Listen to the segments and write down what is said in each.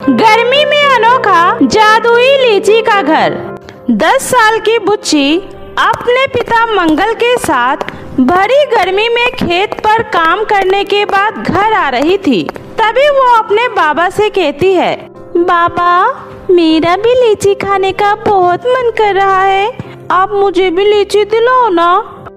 गर्मी में अनोखा जादुई लीची का घर। 10 साल की बुच्ची अपने पिता मंगल के साथ भरी गर्मी में खेत पर काम करने के बाद घर आ रही थी। तभी वो अपने बाबा से कहती है, बाबा मेरा भी लीची खाने का बहुत मन कर रहा है, आप मुझे भी लीची दिलाओ ना।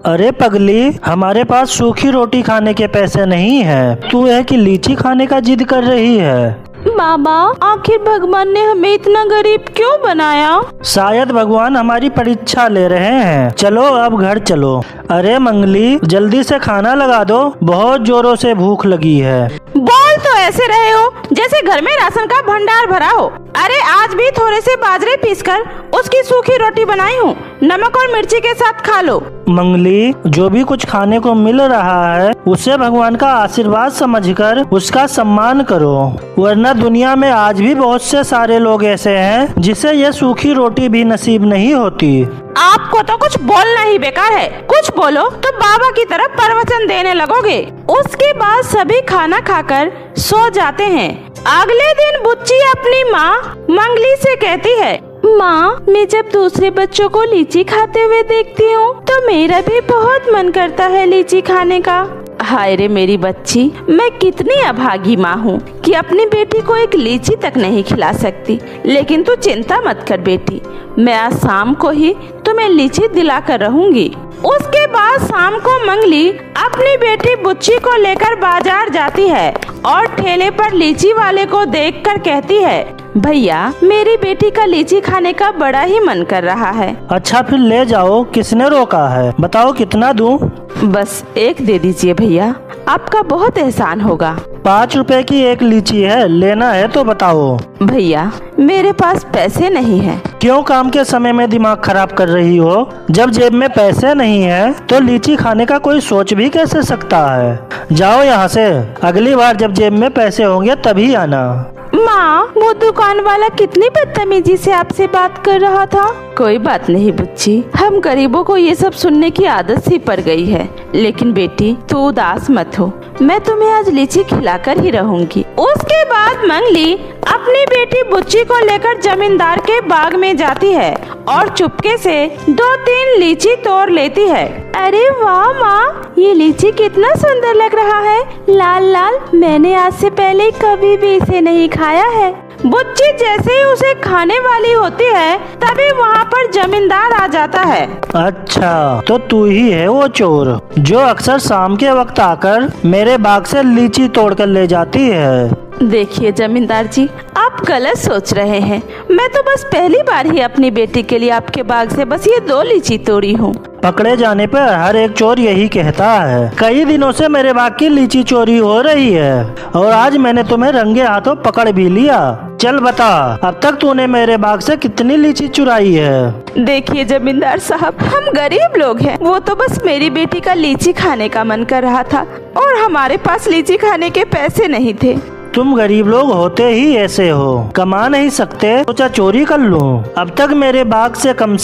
अरे पगली, हमारे पास सूखी रोटी खाने के पैसे नहीं है, तू है कि लीची खाने का जिद कर रही है। बाबा आखिर भगवान ने हमें इतना गरीब क्यों बनाया? शायद भगवान हमारी परीक्षा ले रहे हैं। चलो अब घर चलो। अरे मंगली, जल्दी से खाना लगा दो, बहुत जोरों से भूख लगी है। बोल तो ऐसे रहे हो जैसे घर में राशन का भंडार भरा हो। अरे आज भी थोड़े से बाजरे पीसकर उसकी सूखी रोटी बनाई हूँ, नमक और मिर्ची के साथ खा लो। मंगली, जो भी कुछ खाने को मिल रहा है उसे भगवान का आशीर्वाद समझकर उसका सम्मान करो, वरना दुनिया में आज भी बहुत से सारे लोग ऐसे हैं जिसे ये सूखी रोटी भी नसीब नहीं होती। आपको तो कुछ बोलना ही बेकार है, कुछ बोलो तो बाबा की तरफ प्रवचन देने लगोगे। उसके बाद सभी खाना खाकर सो जाते हैं। अगले दिन बुच्ची अपनी माँ मंगली से कहती है, माँ मैं जब दूसरे बच्चों को लीची खाते हुए देखती हूँ तो मेरा भी बहुत मन करता है लीची खाने का। हाय रे मेरी बच्ची, मैं कितनी अभागी माँ हूँ कि अपनी बेटी को एक लीची तक नहीं खिला सकती। लेकिन तू चिंता मत कर बेटी, मैं आज शाम को ही तुम्हें लीची दिला कर रहूंगी। उसके बाद शाम को मंगली अपनी बेटी बुच्ची को लेकर बाजार जाती है और ठेले पर लीची वाले को देखकर कहती है, भैया मेरी बेटी का लीची खाने का बड़ा ही मन कर रहा है। अच्छा फिर ले जाओ, किसने रोका है? बताओ कितना दूं? बस एक दे दीजिए भैया, आपका बहुत एहसान होगा। 5 रुपए की एक लीची है, लेना है तो बताओ। भैया मेरे पास पैसे नहीं है। क्यों काम के समय में दिमाग खराब कर रही हो? जब जेब में पैसे नहीं है तो लीची खाने का कोई सोच भी कैसे सकता है? जाओ यहाँ से, अगली बार जब जेब में पैसे होंगे तभी आना। माँ वो दुकान वाला कितनी बदतमीजी से आपसे बात कर रहा था। कोई बात नहीं बुच्ची, हम गरीबों को ये सब सुनने की आदत सी पड़ गई है। लेकिन बेटी तू उदास मत हो, मैं तुम्हें आज लीची खिलाकर ही रहूंगी। उसके बाद मंगली अपनी बेटी बुच्ची को लेकर जमींदार के बाग में जाती है और चुपके से 2-3 लीची तोड़ लेती है। अरे वाह माँ, ये लीची कितना सुंदर लग रहा है, लाल लाल। मैंने आज से पहले कभी भी इसे नहीं खाया है। बुच्ची जैसे ही उसे खाने वाली होती है तभी वहाँ पर जमींदार आ जाता है। अच्छा तो तू ही है वो चोर जो अक्सर शाम के वक्त आकर मेरे बाग से लीची तोड़कर ले जाती है। देखिए जमींदार जी, आप गलत सोच रहे हैं। मैं तो बस पहली बार ही अपनी बेटी के लिए आपके बाग से बस ये 2 लीची तोड़ी हूँ। पकड़े जाने पर हर एक चोर यही कहता है। कई दिनों से मेरे बाग की लीची चोरी हो रही है और आज मैंने तुम्हें रंगे हाथों पकड़ भी लिया। चल बता, अब तक तूने मेरे बाग से कितनी लीची चुराई है? देखिए जमींदार साहब, हम गरीब लोग हैं। वो तो बस मेरी बेटी का लीची खाने का मन कर रहा था और हमारे पास लीची खाने के पैसे नहीं थे। तुम गरीब लोग होते ही ऐसे हो, कमा नहीं सकते, सोचा चोरी कर लूं। अब तक मेरे बाग से कम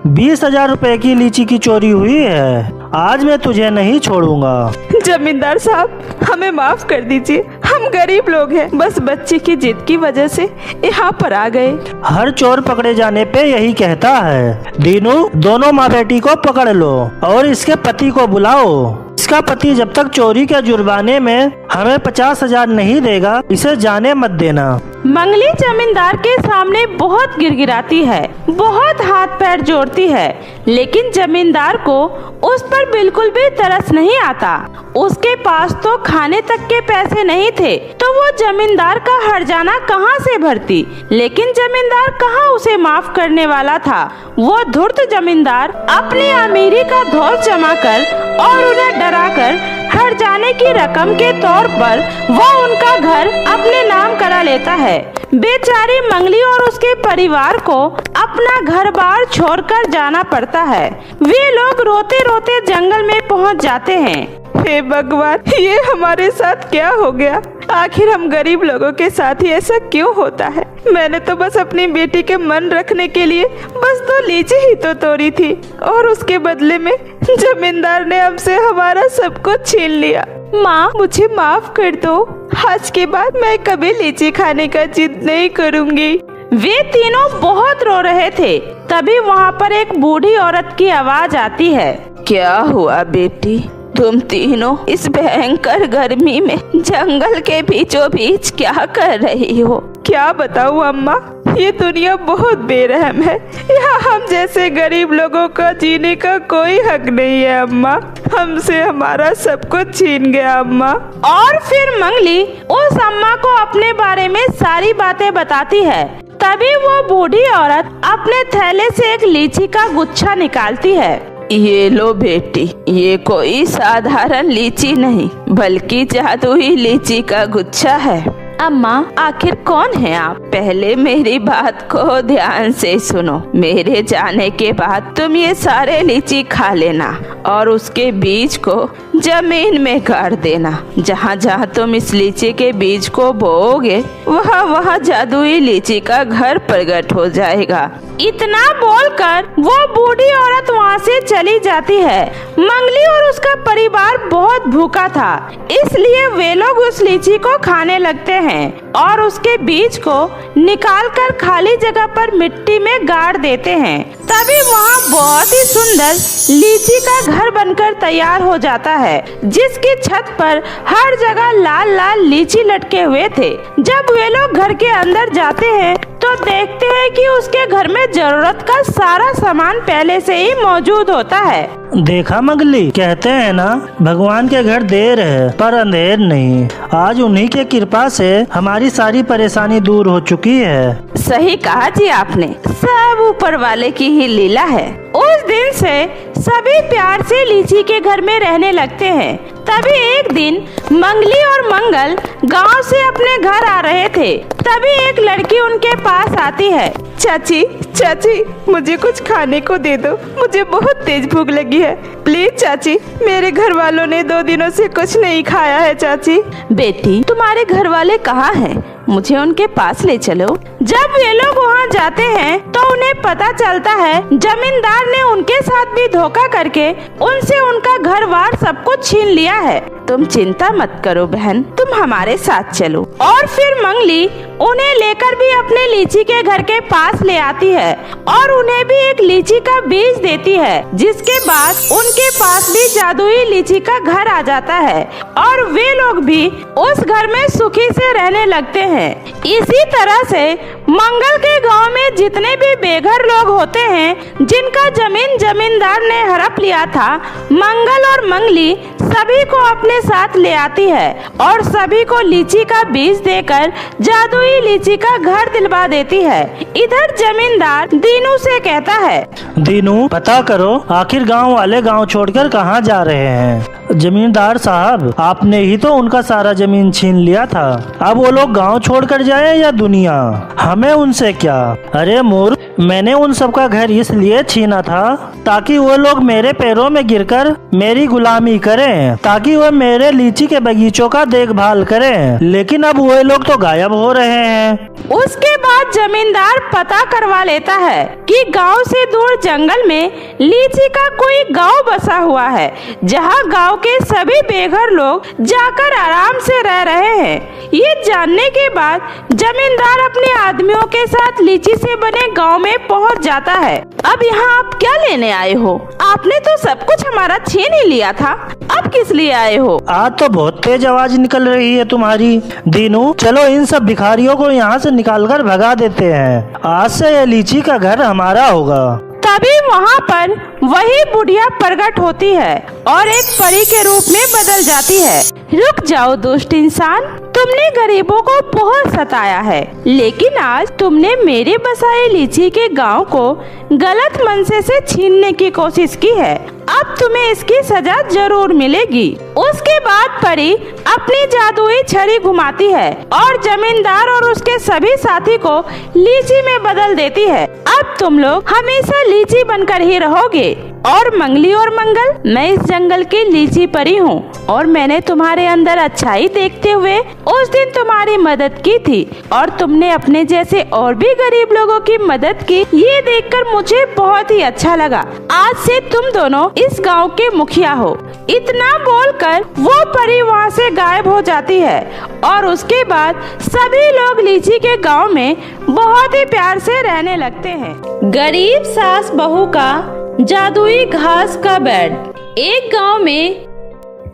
20,000 रुपए की लीची की चोरी हुई है। आज मैं तुझे नहीं छोड़ूंगा। जमींदार साहब हमें माफ कर दीजिए, हम गरीब लोग हैं, बस बच्चे की जिद की वजह से यहाँ पर आ गए। हर चोर पकड़े जाने पे यही कहता है, दीनू दोनों माँ बेटी को पकड़ लो और इसके पति को बुलाओ। इसका पति जब तक चोरी के जुर्माने में हमें 50,000 नहीं देगा, इसे जाने मत देना। मंगली जमींदार के सामने बहुत गिड़गिड़ाती है, बहुत हाथ पैर जोड़ती है, लेकिन जमींदार को उस पर बिल्कुल भी तरस नहीं आता। उसके पास तो खाने तक के पैसे नहीं थे तो वो जमींदार का हर्जाना कहाँ से भरती। लेकिन जमींदार कहाँ उसे माफ करने वाला था। वो धूर्त जमींदार अपनी अमीरी का धौल जमाकर और उन्हें डराकर हर्जाने की रकम के तौर पर वो उनका घर अपने नाम करा लेता है। बेचारी मंगली और उसके परिवार को अपना घर बार छोड़कर जाना पड़ता है। वे लोग रोते रोते जंगल में पहुंच जाते हैं। हे भगवान, ये हमारे साथ क्या हो गया? आखिर हम गरीब लोगों के साथ ही ऐसा क्यों होता है? मैंने तो बस अपनी बेटी के मन रखने के लिए बस 2 लीची ही तो तोड़ी थी और उसके बदले में जमींदार ने हमसे हमारा सब कुछ छीन लिया। माँ, मुझे माफ कर दो। आज के बाद मैं कभी लीची खाने का जिद नहीं करूँगी। वे तीनों बहुत रो रहे थे। तभी वहाँ पर एक बूढ़ी औरत की आवाज आती है। क्या हुआ बेटी, तुम तीनों इस भयंकर गर्मी में जंगल के बीचों बीच क्या कर रही हो? क्या बताऊँ अम्मा, ये दुनिया बहुत बेरहम है। यहाँ हम जैसे गरीब लोगों का जीने का कोई हक नहीं है अम्मा। हमसे हमारा सब कुछ छीन गया अम्मा। और फिर मंगली उस अम्मा को अपने बारे में सारी बातें बताती है। तभी वो बूढ़ी औरत अपने थैले से एक लीची का गुच्छा निकालती है। ये लो बेटी, ये कोई साधारण लीची नहीं बल्कि जादुई लीची का गुच्छा है। अम्मा, आखिर कौन है आप? पहले मेरी बात को ध्यान से सुनो। मेरे जाने के बाद तुम ये सारे लीची खा लेना और उसके बीज को जमीन में गाड़ देना। जहाँ जहाँ तुम इस लीची के बीज को बोओगे वहाँ वहाँ जादुई लीची का घर प्रकट हो जाएगा। इतना बोलकर वो बूढ़ी औरत वहाँ से चली जाती है। मंगली और उसका परिवार बहुत भूखा था, इसलिए वे लोग उस लीची को खाने लगते हैं और उसके बीज को निकालकर खाली जगह पर मिट्टी में गाड़ देते हैं। तभी वहाँ बहुत ही सुंदर लीची का घर बनकर तैयार हो जाता है, जिसकी छत पर हर जगह लाल लाल लीची लटके हुए थे। जब वे लोग घर के अंदर जाते हैं तो देखते हैं कि उसके घर में जरूरत का सारा सामान पहले से ही मौजूद होता है। देखा मंगली, कहते हैं ना भगवान के घर देर है पर अंधेर नहीं। आज उन्हीं के कृपा से हमारी सारी परेशानी दूर हो चुकी है। सही कहा जी आपने, सब ऊपर वाले की ही लीला है। उस दिन से सभी प्यार से लीची के घर में रहने लगते हैं। तभी एक दिन मंगली और मंगल गांव से अपने घर आ रहे थे। तभी एक लड़की उनके पास आती है। चाची, चाची, मुझे कुछ खाने को दे दो, मुझे बहुत तेज भूख लगी है। प्लीज चाची, मेरे घर वालों ने 2 दिनों से कुछ नहीं खाया है। चाची। बेटी, तुम्हारे घर वाले कहाँ हैं? मुझे उनके पास ले चलो। जब वे लोग वहाँ जाते हैं तो उन्हें पता चलता है जमींदार ने उनके साथ भी धोखा करके उनसे उनका घर बार सब कुछ छीन लिया है। तुम चिंता मत करो बहन, तुम हमारे साथ चलो। और फिर मंगली उन्हें लेकर भी अपने लीची के घर के पास ले आती है और उन्हें भी एक लीची का बीज देती है, जिसके बाद उनके पास भी जादुई लीची का घर आ जाता है और वे लोग भी उस घर में सुखी से रहने लगते हैं। इसी तरह से मंगल के गांव में जितने भी बेघर लोग होते हैं जिनका जमीन जमींदार ने हड़प लिया था, मंगल और मंगली सभी को अपने साथ ले आती है और सभी को लीची का बीज देकर जादुई लीची का घर दिलवा देती है। इधर जमींदार दीनू से कहता है, दीनू, पता करो आखिर गांव वाले गांव छोड़कर कहाँ जा रहे हैं। जमींदार साहब, आपने ही तो उनका सारा जमीन छीन लिया था। अब वो लोग गांव छोड़कर जाए या दुनिया, हमें उनसे क्या। अरे मूर्ख, मैंने उन सबका घर इसलिए छीना था ताकि वो लोग मेरे पैरों में गिरकर मेरी गुलामी करें, ताकि वो मेरे लीची के बगीचों का देखभाल करें। लेकिन अब वो लोग तो गायब हो रहे हैं। उसके बाद जमींदार पता करवा लेता है कि गांव से दूर जंगल में लीची का कोई गांव बसा हुआ है, जहां गांव के सभी बेघर लोग जाकर आराम से रह रहे हैं। ये जानने के बाद जमींदार अपने आदमियों के साथ लीची से बने गांव में पहुंच जाता है। अब यहाँ आप क्या लेने आए हो? आपने तो सब कुछ हमारा छीन ही लिया था, अब किस लिए आए हो? आज तो बहुत तेज आवाज निकल रही है तुम्हारी। दीनू, चलो इन सब भिखारियों को यहाँ से निकालकर भगा देते हैं। आज से ये लीची का घर हमारा होगा। तभी वहाँ पर वही बुढ़िया प्रकट होती है और एक परी के रूप में बदल जाती है। रुक जाओ दुष्ट इंसान, तुमने गरीबों को बहुत सताया है, लेकिन आज तुमने मेरे बसाए लीची के गांव को गलत मनसे से छीनने की कोशिश की है। अब तुम्हें इसकी सजा जरूर मिलेगी। उसके बाद परी अपनी जादुई छड़ी घुमाती है और जमींदार और उसके सभी साथी को लीची में बदल देती है। अब तुम लोग हमेशा लीची बनकर ही रहोगे। और मंगली और मंगल, मैं इस जंगल की लीची परी हूँ और मैंने तुम्हारे अंदर अच्छाई देखते हुए उस दिन तुम्हारी मदद की थी और तुमने अपने जैसे और भी गरीब लोगों की मदद की। ये देखकर मुझे बहुत ही अच्छा लगा। आज से तुम दोनों इस गांव के मुखिया हो। इतना बोलकर वो परी वहाँ से गायब हो जाती है और उसके बाद सभी लोग लीची के गांव में बहुत ही प्यार से रहने लगते हैं। गरीब सास बहू का जादुई घास का बेड। एक गांव में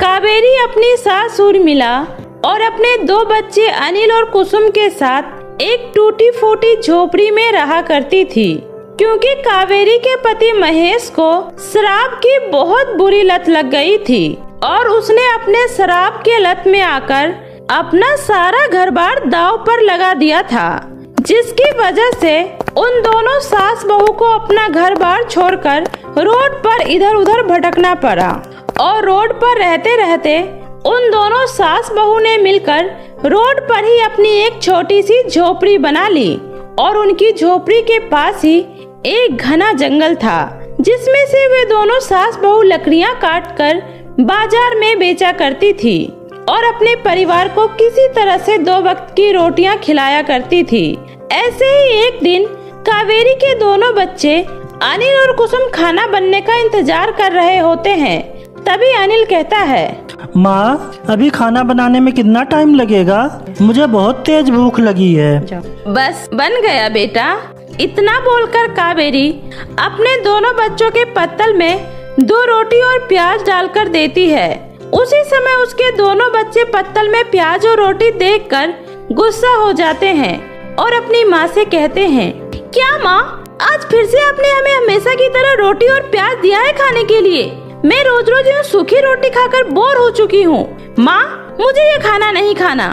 कावेरी अपनी सास उर्मिला और अपने 2 बच्चे अनिल और कुसुम के साथ एक टूटी फूटी झोपड़ी में रहा करती थी, क्योंकि कावेरी के पति महेश को शराब की बहुत बुरी लत लग गई थी और उसने अपने शराब के लत में आकर अपना सारा घर-बार दांव पर लगा दिया था, जिसकी वजह से उन दोनों सास बहू को अपना घर-बार छोड़कर रोड पर इधर उधर भटकना पड़ा। और रोड पर रहते रहते उन दोनों सास बहू ने मिलकर रोड पर ही अपनी एक छोटी सी झोपड़ी बना ली और उनकी झोपड़ी के पास ही एक घना जंगल था, जिसमें से वे दोनों सास बहू लकड़ियां काटकर बाजार में बेचा करती थी और अपने परिवार को किसी तरह से 2 वक्त की रोटियां खिलाया करती थी। ऐसे ही एक दिन कावेरी के दोनों बच्चे अनिल और कुसुम खाना बनने का इंतजार कर रहे होते हैं। तभी अनिल कहता है, माँ, अभी खाना बनाने में कितना टाइम लगेगा? मुझे बहुत तेज भूख लगी है। बस बन गया बेटा। इतना बोलकर कावेरी अपने दोनों बच्चों के पत्तल में 2 रोटी और प्याज डालकर देती है। उसी समय उसके दोनों बच्चे पत्तल में प्याज और रोटी देखकर गुस्सा हो जाते हैं और अपनी माँ से कहते हैं, क्या माँ, आज फिर से आपने हमें हमेशा की तरह रोटी और प्याज दिया है खाने के लिए? मैं रोज रोज यूँ सूखी रोटी खाकर बोर हो चुकी हूँ। माँ, मुझे ये खाना नहीं खाना।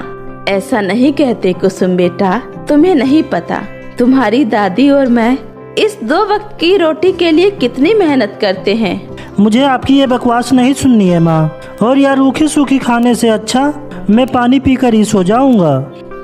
ऐसा नहीं कहते कुसुम बेटा, तुम्हें नहीं पता तुम्हारी दादी और मैं इस 2 वक्त की रोटी के लिए कितनी मेहनत करते हैं। मुझे आपकी ये बकवास नहीं सुननी है माँ, और यार रूखी सूखी खाने से अच्छा मैं पानी पीकर ही सो जाऊंगा।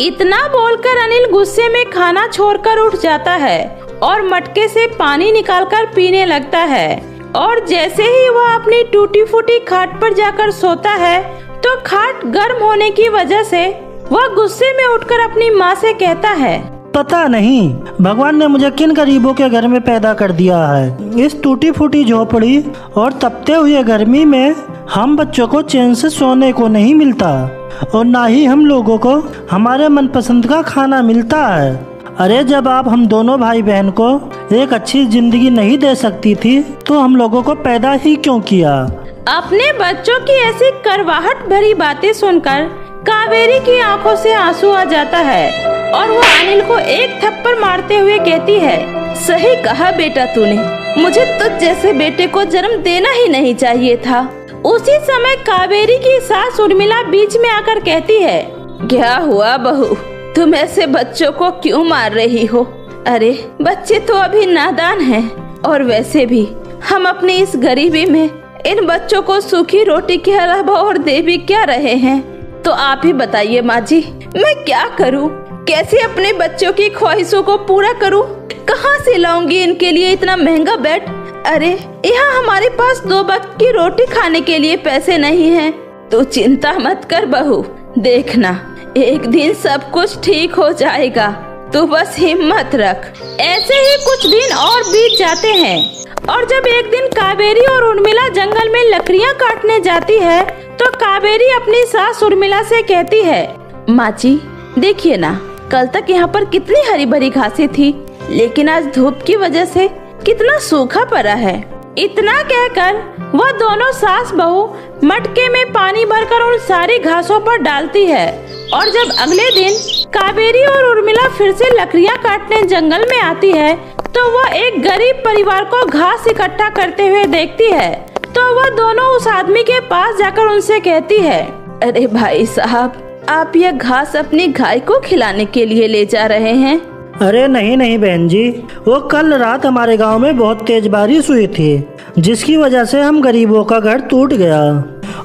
इतना बोलकर अनिल गुस्से में खाना छोड़कर उठ जाता है और मटके से पानी निकालकर पीने लगता है। और जैसे ही वह अपनी टूटी फूटी खाट पर जाकर सोता है तो खाट गर्म होने की वजह से वह गुस्से में उठकर अपनी माँ से कहता है, पता नहीं भगवान ने मुझे किन गरीबों के घर में पैदा कर दिया है। इस टूटी फूटी झोपड़ी और तपते हुए गर्मी में हम बच्चों को चैन से सोने को नहीं मिलता और ना ही हम लोगों को हमारे मनपसंद का खाना मिलता है। अरे जब आप हम दोनों भाई बहन को एक अच्छी जिंदगी नहीं दे सकती थी तो हम लोगों को पैदा ही क्यों किया? अपने बच्चों की ऐसी करवाहट भरी बातें सुनकर कावेरी की आंखों से आंसू आ जाता है और वो अनिल को एक थप्पड़ मारते हुए कहती है, सही कहा बेटा तूने, मुझे तुझ जैसे बेटे को जन्म देना ही नहीं चाहिए था। उसी समय कावेरी की सास उर्मिला बीच में आकर कहती है, क्या हुआ बहू, तुम ऐसे बच्चों को क्यों मार रही हो? अरे बच्चे तो अभी नादान हैं और वैसे भी हम अपनी इस गरीबी में इन बच्चों को सूखी रोटी के अलावा और दे भी क्या रहे हैं? तो आप ही बताइए माँ जी, मैं क्या करूँ? कैसे अपने बच्चों की ख्वाहिशों को पूरा करूँ? कहाँ से लाऊंगी इनके लिए इतना महंगा बेड? अरे यहाँ हमारे पास 2 वक्त की रोटी खाने के लिए पैसे नहीं हैं। तो चिंता मत कर बहू, देखना एक दिन सब कुछ ठीक हो जाएगा, तू बस हिम्मत रख। ऐसे ही कुछ दिन और बीत जाते हैं और जब एक दिन कावेरी और उर्मिला जंगल में लकड़ियाँ काटने जाती है तो कावेरी अपनी सास उर्मिला से कहती है, माँ जी देखिए ना, कल तक यहाँ पर कितनी हरी भरी घासें थी, लेकिन आज धूप की वजह से कितना सूखा पड़ा है। इतना कहकर वह दोनों सास बहू मटके में पानी भरकर उन सारी घासों पर डालती है और जब अगले दिन कावेरी और उर्मिला फिर से लकड़ियाँ काटने जंगल में आती है तो वह एक गरीब परिवार को घास इकट्ठा करते हुए देखती है। तो वह दोनों उस आदमी के पास जाकर उनसे कहती है, अरे भाई साहब, आप यह घास अपनी गाय को खिलाने के लिए ले जा रहे हैं? अरे नहीं नहीं बहन जी, वो कल रात हमारे गांव में बहुत तेज बारिश हुई थी, जिसकी वजह से हम गरीबों का घर टूट गया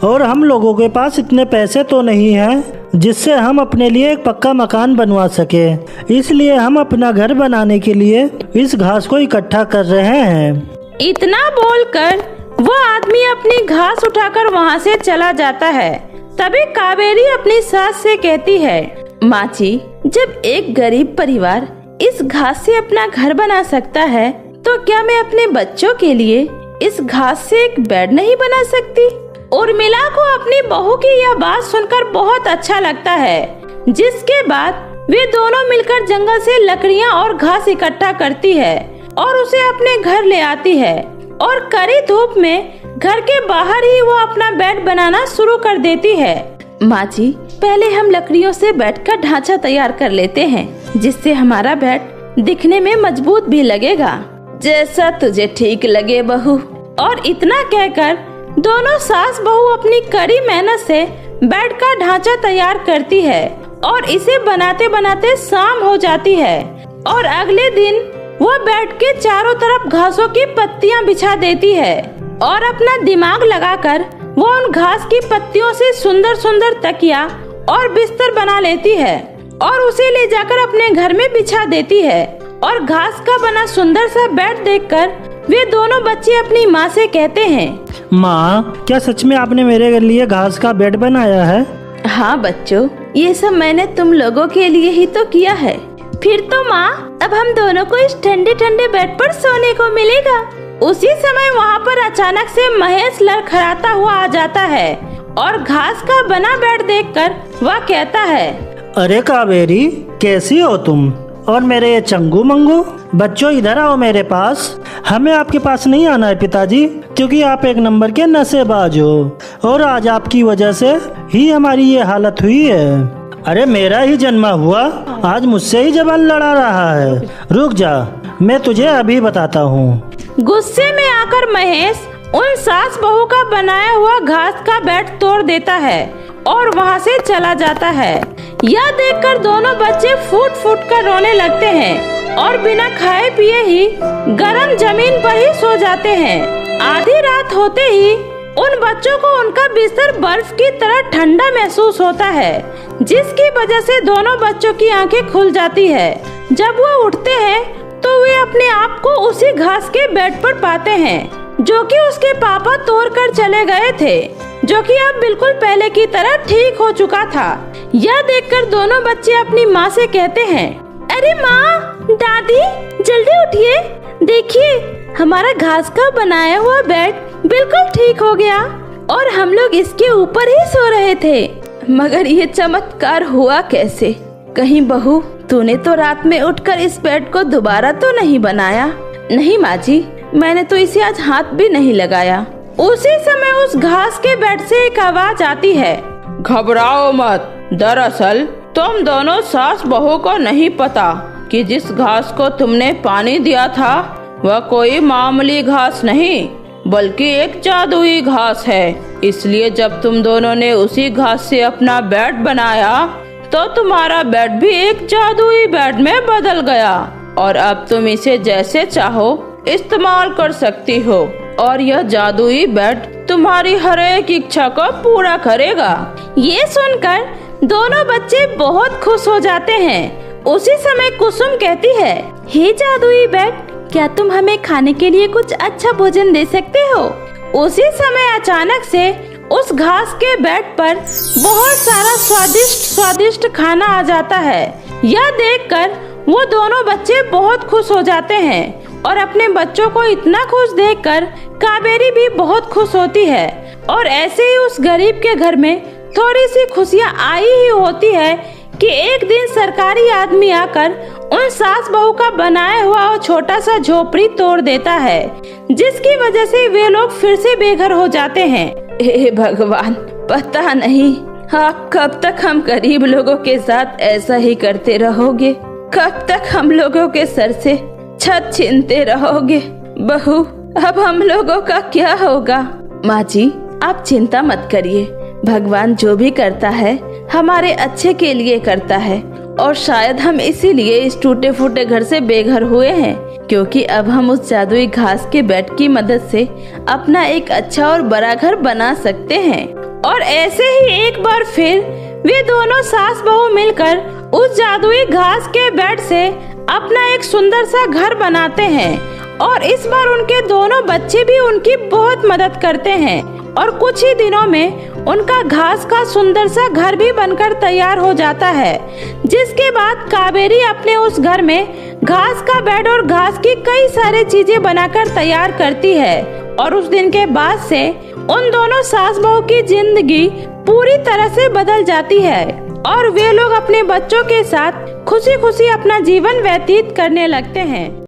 और हम लोगों के पास इतने पैसे तो नहीं हैं जिससे हम अपने लिए एक पक्का मकान बनवा सके। इसलिए हम अपना घर बनाने के लिए इस घास को इकट्ठा कर रहे हैं। इतना बोलकर वो आदमी अपनी घास उठाकर वहाँ से चला जाता है। तभी कावेरी अपनी सास से कहती है, माँ जी, जब एक गरीब परिवार इस घास से अपना घर बना सकता है तो क्या मैं अपने बच्चों के लिए इस घास से एक बेड नहीं बना सकती? उर्मिला को अपनी बहू की यह बात सुनकर बहुत अच्छा लगता है, जिसके बाद वे दोनों मिलकर जंगल से लकड़ियाँ और घास इकट्ठा करती है और उसे अपने घर ले आती है और कड़ी धूप में घर के बाहर ही वो अपना बेड बनाना शुरू कर देती है। माँ जी, पहले हम लकड़ियों से बेड का ढांचा तैयार कर लेते हैं, जिससे हमारा बेड दिखने में मजबूत भी लगेगा। जैसा तुझे ठीक लगे बहू। और इतना कहकर दोनों सास बहू अपनी कड़ी मेहनत से बेड का ढांचा तैयार करती है और इसे बनाते बनाते शाम हो जाती है और अगले दिन वो बेड के चारों तरफ घासों की पत्तियां बिछा देती है और अपना दिमाग लगाकर वो उन घास की पत्तियों से सुंदर सुंदर तकिया और बिस्तर बना लेती है और उसे ले जाकर अपने घर में बिछा देती है। और घास का बना सुंदर सा बेड देखकर वे दोनों बच्चे अपनी माँ से कहते हैं, माँ, क्या सच में आपने मेरे लिए घास का बेड बनाया है? हाँ बच्चों, ये सब मैंने तुम लोगों के लिए ही तो किया है। फिर तो माँ, अब हम दोनों को इस ठंडे ठंडे बेड पर सोने को मिलेगा। उसी समय वहाँ पर अचानक से महेश लड़खड़ाता हुआ आ जाता है और घास का बना बेड देखकर वह कहता है, अरे कावेरी, कैसी हो तुम? और मेरे ये चंगू मंगू बच्चों, इधर आओ मेरे पास। हमें आपके पास नहीं आना है पिताजी, क्योंकि आप एक नंबर के नशेबाज हो और आज आपकी वजह से ही हमारी ये हालत हुई है। अरे मेरा ही जन्मा हुआ आज मुझसे ही जबान लड़ा रहा है। रुक जा, मैं तुझे अभी बताता हूँ। गुस्से में आकर महेश उन सास बहू का बनाया हुआ घास का बेड तोड़ देता है और वहाँ से चला जाता है। यह देखकर दोनों बच्चे फूट फूट कर रोने लगते हैं और बिना खाए पिए ही गरम जमीन पर ही सो जाते हैं। आधी रात होते ही उन बच्चों को उनका बिस्तर बर्फ की तरह ठंडा महसूस होता है, जिसकी वजह से दोनों बच्चों की आंखें खुल जाती है। जब वो उठते हैं तो वे अपने आप को उसी घास के बेड पर पाते हैं, जो कि उसके पापा तोड़ कर चले गए थे, जो कि अब बिल्कुल पहले की तरह ठीक हो चुका था। यह देखकर दोनों बच्चे अपनी माँ से कहते हैं, अरे माँ, दादी, जल्दी उठिए, देखिए हमारा घास का बनाया हुआ बेड बिल्कुल ठीक हो गया और हम लोग इसके ऊपर ही सो रहे थे। मगर ये चमत्कार हुआ कैसे? कहीं बहू, तूने तो रात में उठकर इस बेड को दोबारा तो नहीं बनाया? नहीं माँ जी, मैंने तो इसे आज हाथ भी नहीं लगाया। उसी समय उस घास के बेड से एक आवाज आती है, घबराओ मत, दरअसल तुम दोनों सास बहू को नहीं पता कि जिस घास को तुमने पानी दिया था वह कोई मामूली घास नहीं बल्कि एक जादुई घास है। इसलिए जब तुम दोनों ने उसी घास से अपना बेड बनाया तो तुम्हारा बेड भी एक जादुई बेड में बदल गया और अब तुम इसे जैसे चाहो इस्तेमाल कर सकती हो और यह जादुई बेड तुम्हारी हर एक इच्छा को पूरा करेगा। ये सुनकर दोनों बच्चे बहुत खुश हो जाते हैं। उसी समय कुसुम कहती है, हे जादुई बेड, क्या तुम हमें खाने के लिए कुछ अच्छा भोजन दे सकते हो? उसी समय अचानक से उस घास के बेड पर बहुत सारा स्वादिष्ट खाना आ जाता है। यह देखकर वो दोनों बच्चे बहुत खुश हो जाते हैं और अपने बच्चों को इतना खुश देखकर कावेरी भी बहुत खुश होती है। और ऐसे ही उस गरीब के घर में थोड़ी सी खुशियाँ आई ही होती है कि एक दिन सरकारी आदमी आकर उन सास बहू का बनाया हुआ वो छोटा सा झोपड़ी तोड़ देता है, जिसकी वजह से वे लोग फिर से बेघर हो जाते हैं। हे भगवान, पता नहीं आप कब तक हम गरीब लोगों के साथ ऐसा ही करते रहोगे? कब तक हम लोगों के सर से छत छीनते रहोगे? बहू, अब हम लोगों का क्या होगा? माँ जी, आप चिंता मत करिए, भगवान जो भी करता है हमारे अच्छे के लिए करता है और शायद हम इसीलिए इस टूटे फूटे घर से बेघर हुए हैं, क्योंकि अब हम उस जादुई घास के बेड की मदद से अपना एक अच्छा और बड़ा घर बना सकते हैं। और ऐसे ही एक बार फिर वे दोनों सास बहू मिलकर उस जादुई घास के बेड से अपना एक सुंदर सा घर बनाते हैं और इस बार उनके दोनों बच्चे भी उनकी बहुत मदद करते हैं और कुछ ही दिनों में उनका घास का सुंदर सा घर भी बनकर तैयार हो जाता है। जिसके बाद कावेरी अपने उस घर में घास का बेड और घास की कई सारी चीजें बनाकर तैयार करती है और उस दिन के बाद से उन दोनों सास बहू की जिंदगी पूरी तरह से बदल जाती है और वे लोग अपने बच्चों के साथ खुशी खुशी अपना जीवन व्यतीत करने लगते हैं।